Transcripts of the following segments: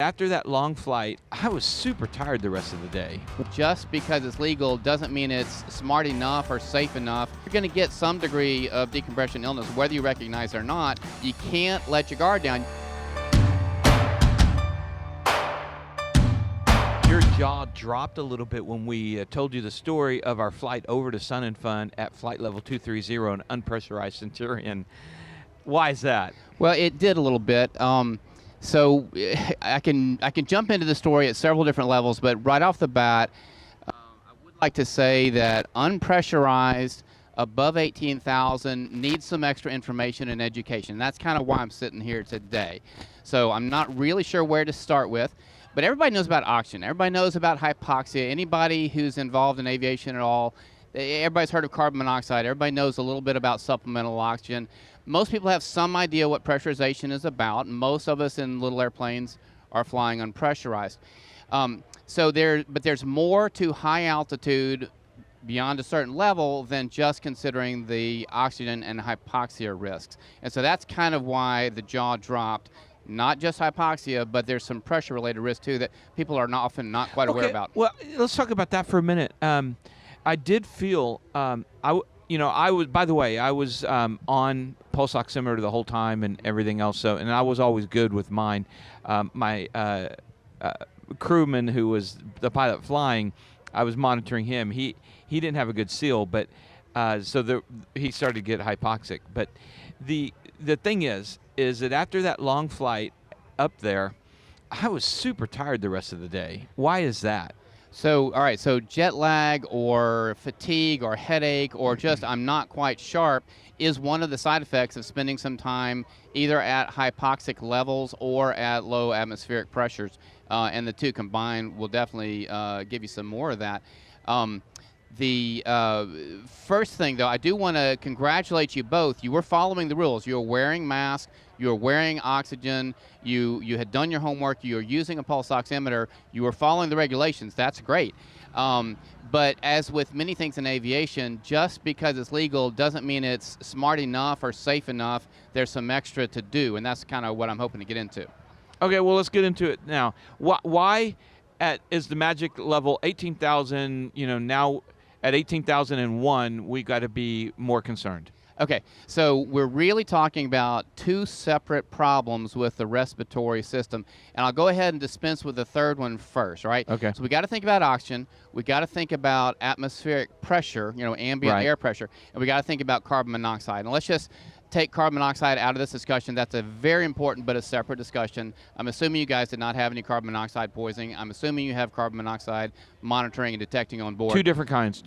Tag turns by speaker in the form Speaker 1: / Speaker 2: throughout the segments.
Speaker 1: After that long flight, I was super tired the rest of the day.
Speaker 2: Just because it's legal doesn't mean it's smart enough or safe enough. You're going to get some degree of decompression illness, whether you recognize it or not. You can't let your guard down.
Speaker 1: Your jaw dropped a little bit when we told you the story of our flight over to Sun and Fun at flight level 230, an unpressurized Centurion. Why is that?
Speaker 2: Well, it did a little bit. So I can jump into the story at several different levels, but right off the bat, I would like to say that unpressurized above 18,000 needs some extra information and education. That's kind of why I'm sitting here today. So I'm not really sure where to start with, but everybody knows about oxygen. Everybody knows about hypoxia. Anybody who's involved in aviation at all, everybody's heard of carbon monoxide. Everybody knows a little bit about supplemental oxygen. Most people have some idea what pressurization is about. Most of us in little airplanes are flying unpressurized. But there's more to high altitude beyond a certain level than just considering the oxygen and hypoxia risks. And so that's kind of why the jaw dropped. Not just hypoxia, but there's some pressure-related risks too that people are often not quite aware about.
Speaker 1: Well, let's talk about that for a minute. I did feel I was, by the way, I was on pulse oximeter the whole time and everything else. So, and I was always good with mine. My crewman, who was the pilot flying, I was monitoring him. He didn't have a good seal, but he started to get hypoxic. But the thing is that after that long flight up there, I was super tired the rest of the day. Why is that?
Speaker 2: So, all right, so jet lag or fatigue or headache or just I'm not quite sharp is one of the side effects of spending some time either at hypoxic levels or at low atmospheric pressures. And the two combined will definitely give you some more of that. The first thing, though, I do want to congratulate you both. You were following the rules. You were wearing masks. You were wearing oxygen. You had done your homework. You were using a pulse oximeter. You were following the regulations. That's great. But as with many things in aviation, just because it's legal doesn't mean it's smart enough or safe enough. There's some extra to do, and that's kind of what I'm hoping to get into.
Speaker 1: Okay, well, let's get into it now. Why is the magic level 18,000, now at 18,001, we got to be more concerned?
Speaker 2: Okay, so we're really talking about two separate problems with the respiratory system, and I'll go ahead and dispense with the third one first, right?
Speaker 1: Okay.
Speaker 2: So we got to think about oxygen, we got to think about atmospheric pressure, ambient air pressure, and we got to think about carbon monoxide. And let's just take carbon monoxide out of this discussion. That's a very important but a separate discussion. I'm assuming you guys did not have any carbon monoxide poisoning. I'm assuming you have carbon monoxide monitoring and detecting on board.
Speaker 1: Two different kinds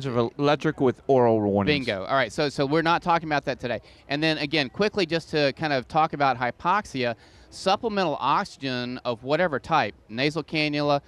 Speaker 1: of electric with oral warnings.
Speaker 2: Bingo. All right, so we're not talking about that today. And then again, quickly just to kind of talk about hypoxia, supplemental oxygen of whatever type, nasal cannula,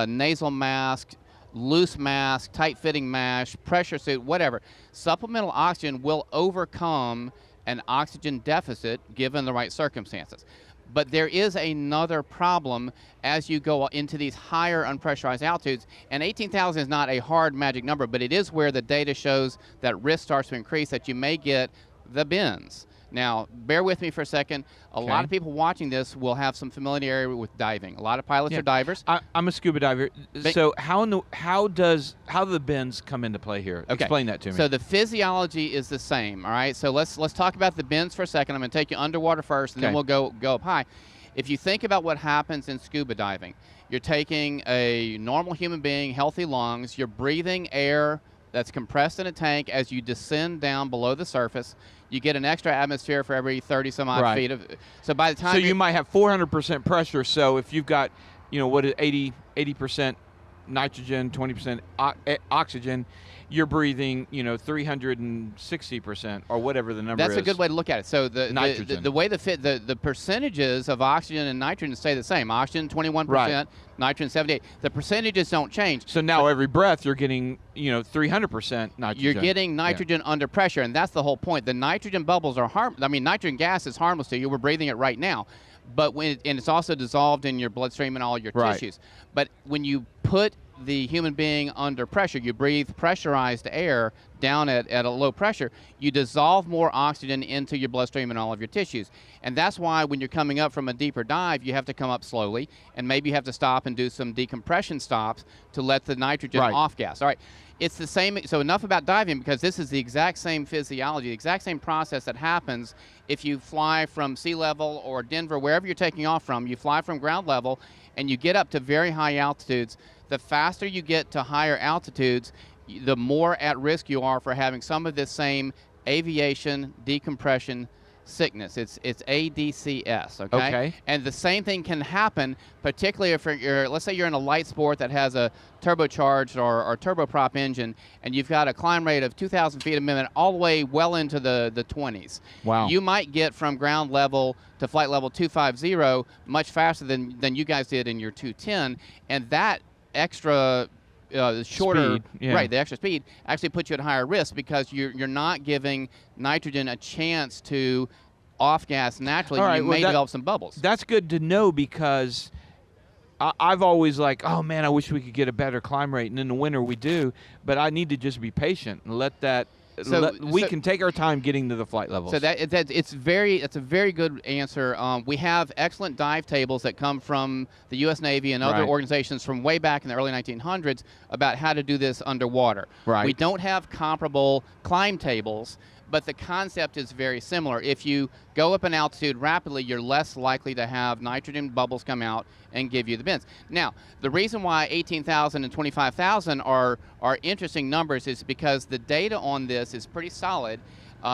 Speaker 2: nasal mask, loose mask, tight-fitting mask, pressure suit, whatever, supplemental oxygen will overcome an oxygen deficit given the right circumstances. But there is another problem as you go into these higher unpressurized altitudes, and 18,000 is not a hard magic number, but it is where the data shows that risk starts to increase, that you may get the bends. Now, bear with me for a second. A lot of people watching this will have some familiarity with diving. A lot of pilots are divers.
Speaker 1: I'm a scuba diver. So how do the bends come into play here?
Speaker 2: Okay.
Speaker 1: Explain that to me.
Speaker 2: So the physiology is the same, all right? So let's talk about the bends for a second. I'm going to take you underwater first, and then we'll go up high. If you think about what happens in scuba diving, you're taking a normal human being, healthy lungs, you're breathing air that's compressed in a tank as you descend down below the surface. You get an extra atmosphere for every 30 some odd feet of. So by the time
Speaker 1: you might have 400% pressure. So if you've got, 80% nitrogen, 20% oxygen, you're breathing, 360% or whatever the number is.
Speaker 2: That's a good way to look at it. So the way the percentages of oxygen and nitrogen stay the same. Oxygen 21%, nitrogen 78%. The percentages don't change.
Speaker 1: So now every breath you're getting, 300% nitrogen.
Speaker 2: You're getting nitrogen under pressure, and that's the whole point. The nitrogen bubbles are nitrogen gas is harmless to you. We're breathing it right now. But and it's also dissolved in your bloodstream and all your tissues. But when you put the human being under pressure, you breathe pressurized air down at a low pressure, you dissolve more oxygen into your bloodstream and all of your tissues. And that's why when you're coming up from a deeper dive, you have to come up slowly, and maybe you have to stop and do some decompression stops to let the nitrogen off gas. All right. It's the same. So enough about diving, because this is the exact same physiology, the exact same process that happens if you fly from sea level or Denver, wherever you're taking off from. You fly from ground level and you get up to very high altitudes. The faster you get to higher altitudes, the more at risk you are for having some of this same aviation decompression sickness. It's ADCS, okay? And the same thing can happen, particularly if let's say you're in a light sport that has a turbocharged or turboprop engine, and you've got a climb rate of 2,000 feet a minute all the way well into the 20s.
Speaker 1: Wow.
Speaker 2: You might get from ground level to flight level 250 much faster than you guys did in your 210, and that extra shorter
Speaker 1: speed,
Speaker 2: right, the extra speed actually puts you at higher risk, because you're not giving nitrogen a chance to off gas naturally.
Speaker 1: All right,
Speaker 2: you may develop some bubbles.
Speaker 1: That's good to know, because I've always like, oh man, I wish we could get a better climb rate, and in the winter we do, but I need to just be patient and let that. We can take our time getting to the flight levels.
Speaker 2: So it's a very good answer. We have excellent dive tables that come from the U.S. Navy and other organizations from way back in the early 1900s about how to do this underwater.
Speaker 1: Right.
Speaker 2: We don't have comparable climb tables, but the concept is very similar. If you go up in altitude rapidly, you're less likely to have nitrogen bubbles come out and give you the bends. Now, the reason why 18,000 and 25,000 are interesting numbers is because the data on this is pretty solid.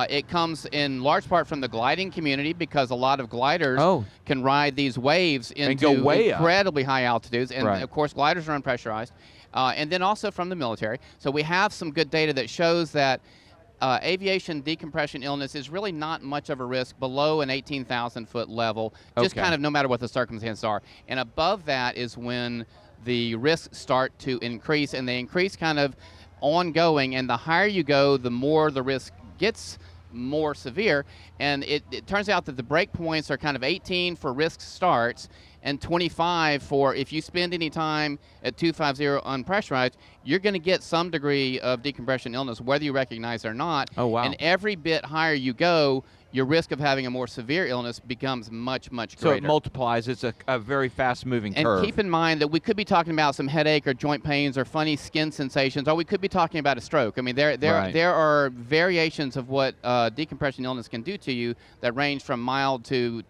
Speaker 2: It comes in large part from the gliding community, because a lot of gliders can ride these waves into incredibly high altitudes. And of course, gliders are unpressurized. And then also from the military. So we have some good data that shows that aviation decompression illness is really not much of a risk below an 18,000 foot level, just kind of no matter what the circumstances are. And above that is when the risks start to increase, and they increase kind of ongoing, and the higher you go, the more the risk gets more severe. And it turns out that the break points are kind of 18 for risk starts, and 25 for if you spend any time at 250 unpressurized, you're going to get some degree of decompression illness, whether you recognize it or not.
Speaker 1: Oh, wow.
Speaker 2: And every bit higher you go, your risk of having a more severe illness becomes much, much greater.
Speaker 1: So it multiplies. It's a very fast-moving curve.
Speaker 2: And keep in mind that we could be talking about some headache or joint pains or funny skin sensations, or we could be talking about a stroke. I mean, there are variations of what decompression illness can do to you that range from mild to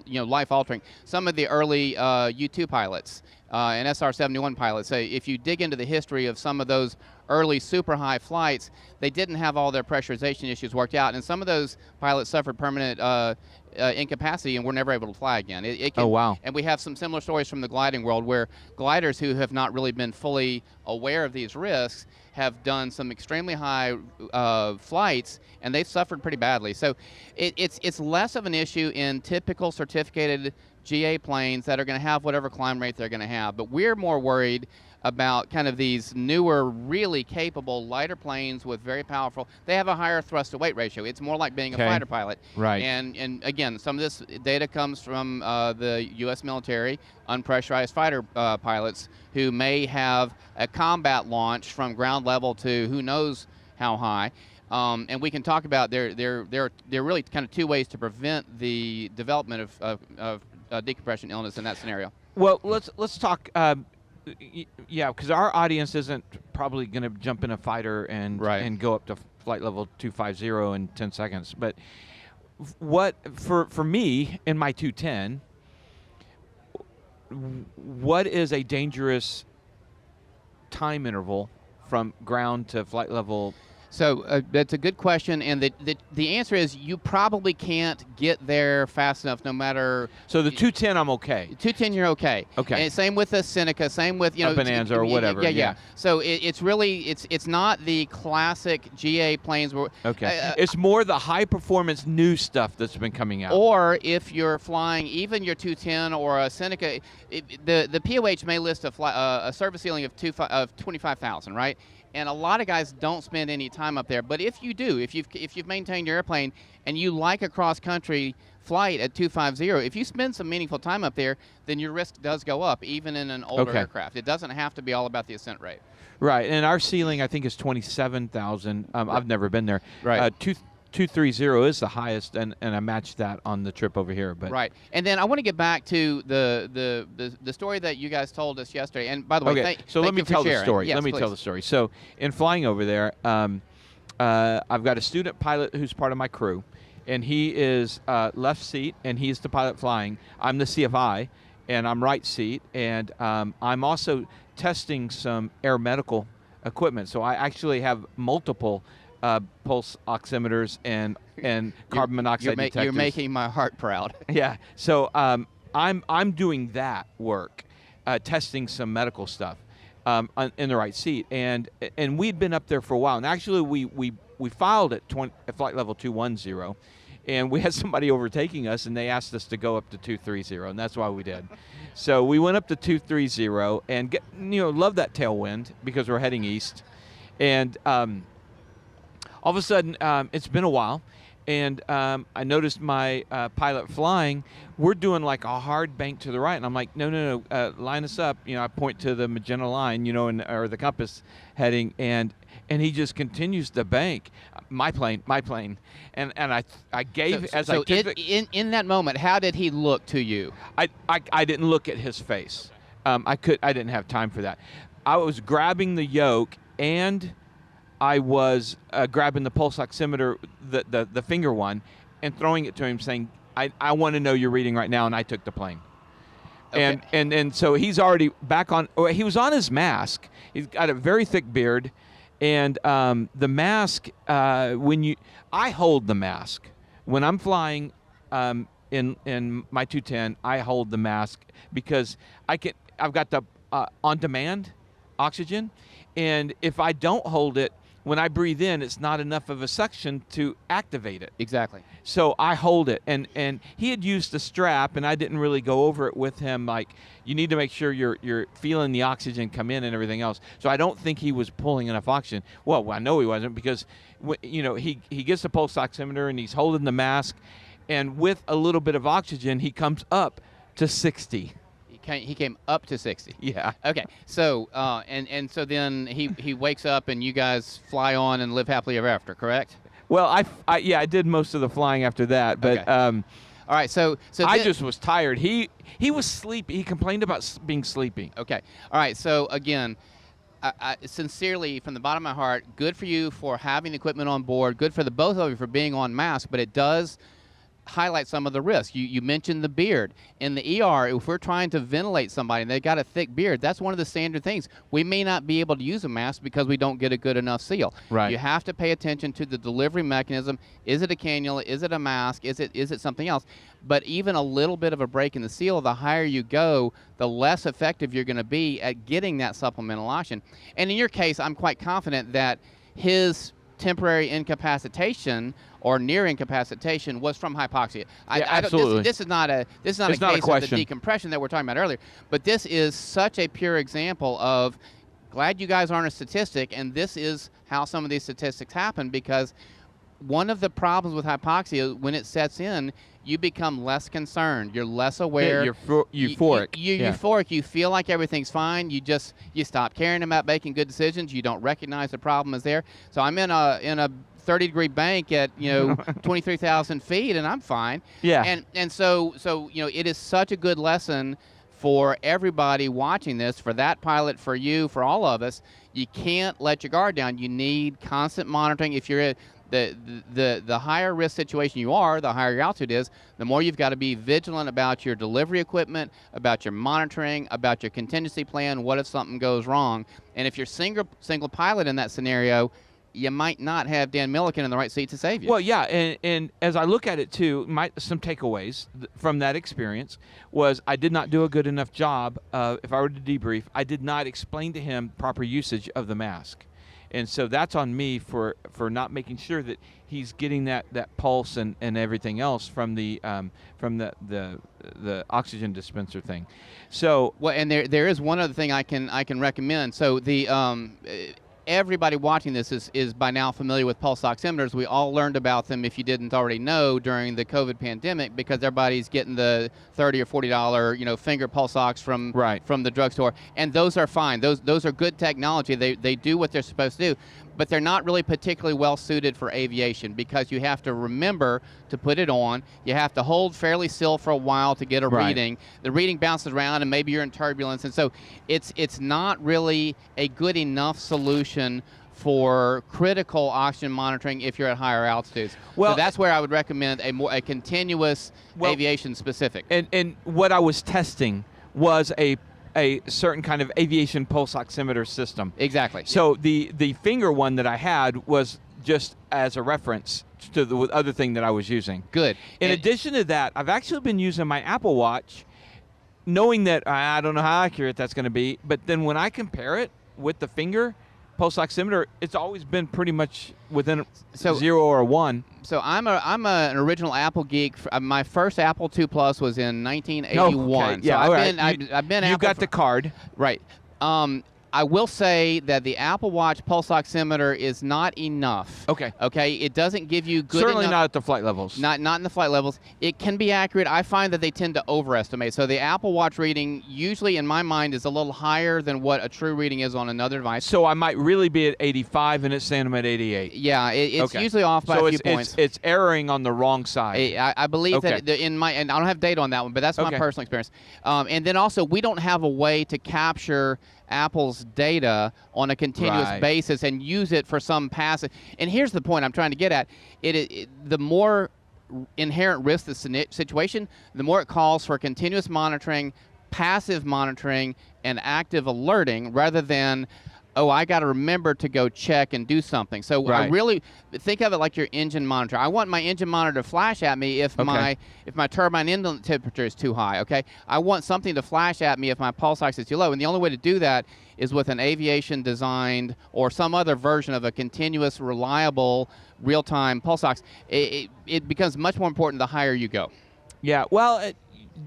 Speaker 2: life-altering. Some of the early U-2 pilots and SR-71 pilots, if you dig into the history of some of those early super high flights, they didn't have all their pressurization issues worked out, and some of those pilots suffered permanent incapacity and were never able to fly again.
Speaker 1: Oh, wow.
Speaker 2: And we have some similar stories from the gliding world, where gliders who have not really been fully aware of these risks have done some extremely high flights, and they've suffered pretty badly. So it's less of an issue in typical certificated GA planes that are going to have whatever climb rate they're going to have, but we're more worried about kind of these newer, really capable, lighter planes with very powerful. They have a higher thrust-to-weight ratio. It's more like being a fighter pilot.
Speaker 1: Right.
Speaker 2: And again, some of this data comes from the U.S. military, unpressurized fighter pilots who may have a combat launch from ground level to who knows how high. And we can talk about there are really kind of two ways to prevent the development of decompression illness in that scenario.
Speaker 1: Well, let's talk. Yeah, because our audience isn't probably going to jump in a fighter and go up to flight level 250 in 10 seconds. But what for me in my 210, what is a dangerous time interval from ground to flight level?
Speaker 2: So that's a good question, and the answer is you probably can't get there fast enough, no matter.
Speaker 1: So the 210, I'm okay.
Speaker 2: 210, you're okay.
Speaker 1: Okay.
Speaker 2: And same with the Seneca, same with
Speaker 1: a Bonanza or whatever.
Speaker 2: Yeah. So it's really it's not the classic GA planes where.
Speaker 1: Okay. It's more the high performance new stuff that's been coming out.
Speaker 2: Or if you're flying even your 210 or a Seneca, the POH may list a service ceiling of 25,000, right? And a lot of guys don't spend any time up there. But if you do, if you've maintained your airplane and you like a cross-country flight at 250, if you spend some meaningful time up there, then your risk does go up, even in an older aircraft. It doesn't have to be all about the ascent rate.
Speaker 1: Right, and our ceiling I think is 27,000. I've never been there.
Speaker 2: Right.
Speaker 1: 230 is the highest, and I matched that on the trip over here. But
Speaker 2: right, and then I want to get back to the story that you guys told us yesterday. And by the way,
Speaker 1: okay, so let me tell the story.
Speaker 2: Yes,
Speaker 1: let me
Speaker 2: please.
Speaker 1: tell the story. So in flying over there, I've got a student pilot who's part of my crew, and he is left seat, and he's the pilot flying. I'm the CFI, and I'm right seat, and I'm also testing some air medical equipment. So I actually have multiple pulse oximeters and carbon monoxide detectors.
Speaker 2: You're making my heart proud.
Speaker 1: Yeah. So I'm doing that work, testing some medical stuff in the right seat, and we'd been up there for a while. And actually, we filed at flight level 210, and we had somebody overtaking us, and they asked us to go up to 230, and that's why we did. So we went up to 230 and love that tailwind because we're heading east, and all of a sudden, it's been a while, and I noticed my pilot flying. We're doing like a hard bank to the right, and I'm like, no, line us up. I point to the magenta line, or the compass heading, and he just continues to bank. My plane, and I gave
Speaker 2: in that moment. How did he look to you?
Speaker 1: I didn't look at his face. I didn't have time for that. I was grabbing the yoke and I was grabbing the pulse oximeter, the finger one, and throwing it to him, saying, "I want to know your reading right now," and I took the plane. Okay. And so he's already back on. He was on his mask. He's got a very thick beard, and the mask. I hold the mask when I'm flying in my 210. I hold the mask because I've got the on-demand oxygen, and if I don't hold it, when I breathe in, it's not enough of a suction to activate it.
Speaker 2: Exactly.
Speaker 1: So I hold it, and he had used the strap, and I didn't really go over it with him. Like, you need to make sure you're feeling the oxygen come in and everything else. So I don't think he was pulling enough oxygen. Well, I know he wasn't because he gets the pulse oximeter and he's holding the mask, and with a little bit of oxygen, he comes up to 60.
Speaker 2: He came up to 60.
Speaker 1: Yeah.
Speaker 2: Okay. So and so then he wakes up and you guys fly on and live happily ever after, correct?
Speaker 1: Well, I did most of the flying after that, but
Speaker 2: okay. All right. So
Speaker 1: I just was tired. He was sleepy. He complained about being sleepy.
Speaker 2: Okay. All right. So again, I sincerely, from the bottom of my heart, good for you for having the equipment on board. Good for the both of you for being on mask, but it does highlight some of the risks. You mentioned the beard. In the ER, if we're trying to ventilate somebody and they've got a thick beard, that's one of the standard things. We may not be able to use a mask because we don't get a good enough seal.
Speaker 1: Right.
Speaker 2: You have to pay attention to the delivery mechanism. Is it a cannula? Is it a mask? Is it something else? But even a little bit of a break in the seal, the higher you go, the less effective you're going to be at getting that supplemental oxygen. And in your case, I'm quite confident that his temporary incapacitation or near incapacitation was from hypoxia.
Speaker 1: Absolutely.
Speaker 2: This is not a case of the decompression that we're talking about earlier, but this is such a pure example of glad you guys aren't a statistic, and this is how some of these statistics happen, because one of the problems with hypoxia, when it sets in, you become less concerned. You're less aware.
Speaker 1: Yeah, you're euphoric.
Speaker 2: You're euphoric. You feel like everything's fine. You stop caring about making good decisions. You don't recognize the problem is there. So I'm in a 30-degree bank at 23,000 feet, and I'm fine.
Speaker 1: Yeah.
Speaker 2: And so it is such a good lesson for everybody watching this, for that pilot, for you, for all of us. You can't let your guard down. You need constant monitoring. If you're the higher risk situation you are, the higher your altitude is, the more you've got to be vigilant about your delivery equipment, about your monitoring, about your contingency plan. What if something goes wrong? And if you're single pilot in that scenario, you might not have Dan Milliken in the right seat to save you.
Speaker 1: Well, yeah, and as I look at it too, some takeaways from that experience was I did not do a good enough job. If I were to debrief, I did not explain to him proper usage of the mask. And so that's on me for not making sure that he's getting that pulse and everything else from the oxygen dispenser thing. So
Speaker 2: well, and there is one other thing I can recommend. So the everybody watching this is by now familiar with pulse oximeters. We all learned about them, if you didn't already know, during the COVID pandemic, because everybody's getting the $30 or $40 finger pulse ox from the drugstore, and those are fine. Those are good technology. They do what they're supposed to do, but they're not really particularly well suited for aviation, because you have to remember to put it on. You have to hold fairly still for a while to get a reading. The reading bounces around, and maybe you're in turbulence, and so it's not really a good enough solution for critical oxygen monitoring if you're at higher altitudes. Well, so that's where I would recommend a continuous aviation specific.
Speaker 1: And what I was testing was a certain kind of aviation pulse oximeter system.
Speaker 2: Exactly.
Speaker 1: So the finger one that I had was just as a reference to the other thing that I was using.
Speaker 2: Good.
Speaker 1: In addition to that, I've actually been using my Apple Watch, knowing that I don't know how accurate that's going to be, but then when I compare it with the finger pulse oximeter, it's always been pretty much within 0 or 1.
Speaker 2: So I'm an original Apple geek. My first Apple II Plus was in 1981.
Speaker 1: Okay. Yeah,
Speaker 2: so
Speaker 1: I've been. You got the card,
Speaker 2: right? I will say that the Apple Watch pulse oximeter is not enough.
Speaker 1: Okay.
Speaker 2: Okay. It doesn't give you good
Speaker 1: Certainly
Speaker 2: enough,
Speaker 1: not at the flight levels.
Speaker 2: Not in the flight levels. It can be accurate. I find that they tend to overestimate. So the Apple Watch reading usually, in my mind, is a little higher than what a true reading is on another device.
Speaker 1: So I might really be at 85 and it's saying I'm at 88.
Speaker 2: Yeah, it's usually off by a few points.
Speaker 1: It's erring on the wrong side.
Speaker 2: I believe that and I don't have data on that one, but that's my personal experience. And then also, we don't have a way to capture Apple's data on a continuous basis and use it for some passive. And here's the point I'm trying to get at. The more inherent risk the situation, the more it calls for continuous monitoring, passive monitoring, and active alerting, rather than, oh, I got to remember to go check and do something. So I really think of it like your engine monitor. I want my engine monitor to flash at me if my turbine inlet temperature is too high. Okay, I want something to flash at me if my pulse ox is too low. And the only way to do that is with an Aviation designed or some other version of a continuous, reliable, real-time pulse ox. It becomes much more important the higher you go.
Speaker 1: Yeah. Well.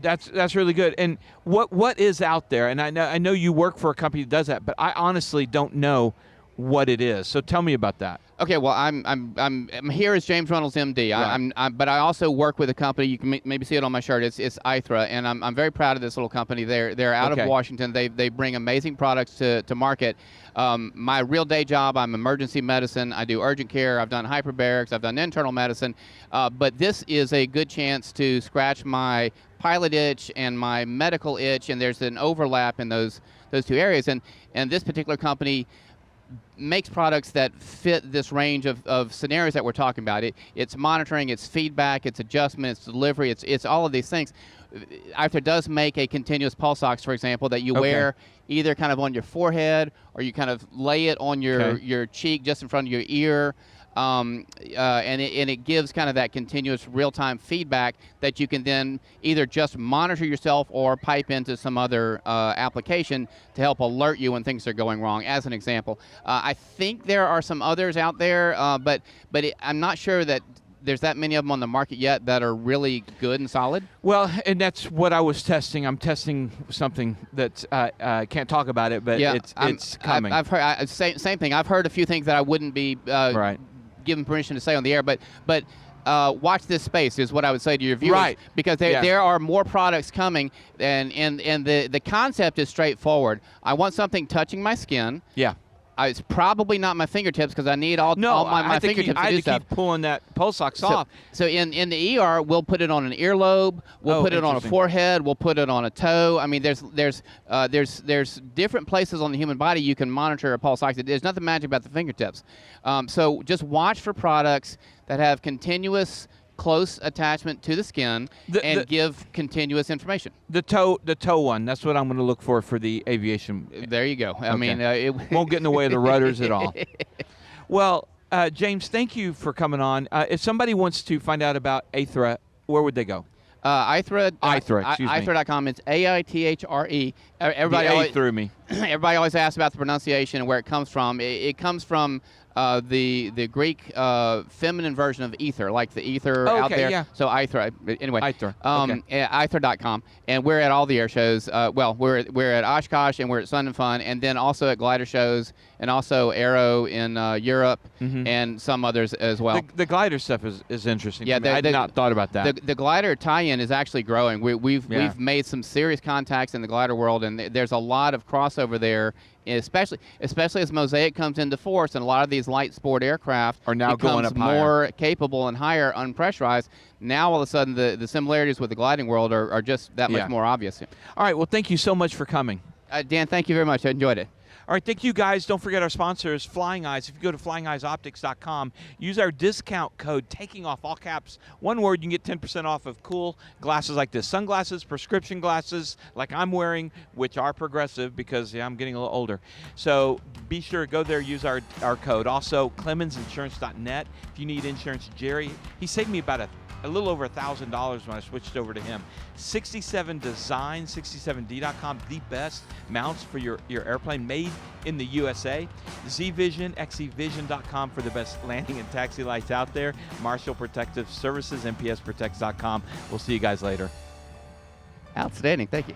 Speaker 1: That's really good. And what is out there? And I know you work for a company that does that, but I honestly don't know what it is. So tell me about that.
Speaker 2: Okay, well, I'm here as James Reynolds, MD.
Speaker 1: Right.
Speaker 2: But I also work with a company. You can maybe see it on my shirt. It's ITHRA, and I'm very proud of this little company. They're out of Washington. They bring amazing products to market. My real day job, I'm emergency medicine. I do urgent care. I've done hyperbarics. I've done internal medicine. But this is a good chance to scratch my pilot itch and my medical itch, and there's an overlap in those two areas. And this particular company makes products that fit this range of scenarios that we're talking about. It's monitoring, it's feedback, it's adjustment, it's delivery, it's all of these things. ITHRA does make a continuous pulse ox, for example, that you wear either kind of on your forehead or you kind of lay it on your cheek just in front of your ear. And it gives kind of that continuous real-time feedback that you can then either just monitor yourself or pipe into some other application to help alert you when things are going wrong, as an example. I think there are some others out there, but I'm not sure that there's that many of them on the market yet that are really good and solid.
Speaker 1: Well, and that's what I was testing. I'm testing something that I can't talk about it, but it's coming.
Speaker 2: I've heard same thing. I've heard a few things that I wouldn't be given permission to say on the air, but watch this space is what I would say to your viewers, because there are more products coming, and the concept is straightforward. I want something touching my skin.
Speaker 1: Yeah.
Speaker 2: It's probably not my fingertips, because I need all my fingertips to do stuff.
Speaker 1: Keep pulling that pulse ox off.
Speaker 2: So in the ER, we'll put it on an earlobe. We'll put it on a forehead. We'll put it on a toe. I mean, there's different places on the human body you can monitor a pulse ox. There's nothing magic about the fingertips. So just watch for products that have continuous close attachment to the skin and give continuous information.
Speaker 1: The toe one, that's what I'm going to look for the aviation.
Speaker 2: There you go. I mean, it
Speaker 1: won't get in the way of the rudders at all. Well, James, thank you for coming on. If somebody wants to find out about ITHRA, where would they go? ITHRA.com. It's
Speaker 2: AITHRE. Everybody
Speaker 1: threw me.
Speaker 2: Everybody always asks about the pronunciation and where it comes from. It comes from the Greek feminine version of ether, like the ether
Speaker 1: Oh,
Speaker 2: out
Speaker 1: okay,
Speaker 2: there.
Speaker 1: yeah.
Speaker 2: So Ether. Anyway.
Speaker 1: Ether, okay.
Speaker 2: Ether.com, and we're at all the air shows. We're at Oshkosh, and we're at Sun and Fun, and then also at glider shows, and also Aero in Europe, and some others as well.
Speaker 1: The glider stuff is interesting.
Speaker 2: Yeah,
Speaker 1: to me. I had not thought about that.
Speaker 2: The glider tie-in is actually growing. We've made some serious contacts in the glider world, and there's a lot of crossover there, especially as Mosaic comes into force, and a lot of these light sport aircraft
Speaker 1: are now going up
Speaker 2: more capable and higher unpressurized. Now all of a sudden the similarities with the gliding world are just that much more obvious.
Speaker 1: All right, well, thank you so much for coming.
Speaker 2: Dan, thank you very much. I enjoyed it.
Speaker 1: All right, thank you guys. Don't forget our sponsors, Flying Eyes. If you go to flyingeyesoptics.com, use our discount code, taking off all caps, one word, you can get 10% off of cool glasses like this. Sunglasses, prescription glasses like I'm wearing, which are progressive because I'm getting a little older. So be sure to go there, use our code. Also, clemensinsurance.net. If you need insurance, Jerry, he saved me about a little over $1,000 when I switched over to him. 67 Design, 67D.com, the best mounts for your airplane, made in the USA. Z-Vision, XEVision.com for the best landing and taxi lights out there. Marshall Protective Services, MPSProtects.com. We'll see you guys later.
Speaker 2: Outstanding. Thank you.